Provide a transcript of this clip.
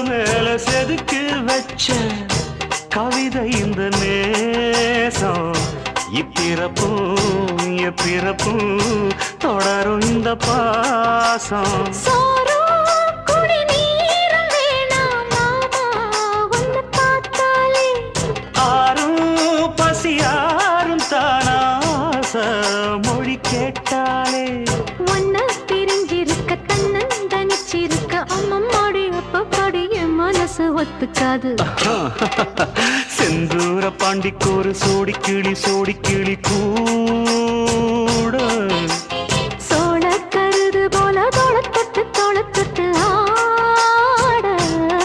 மேல செதுக்கு வச்ச கவிதை இந்த நேசம் இப்பிறப்பும் எப்பிறப்பும் தொடரும் இந்த பாசம் ஆரும் பசியாரும் தானாச மொழி கேட்டாலே ஒன்ன பிரிஞ்சிருக்க தன்னந்தனிச்சிருக்க அம்மம்மாடி அப்பப்படி என் மனசு ஒத்துக்காது செந்தூர பாண்டிக்கு ஒரு சோடி கிளி கூ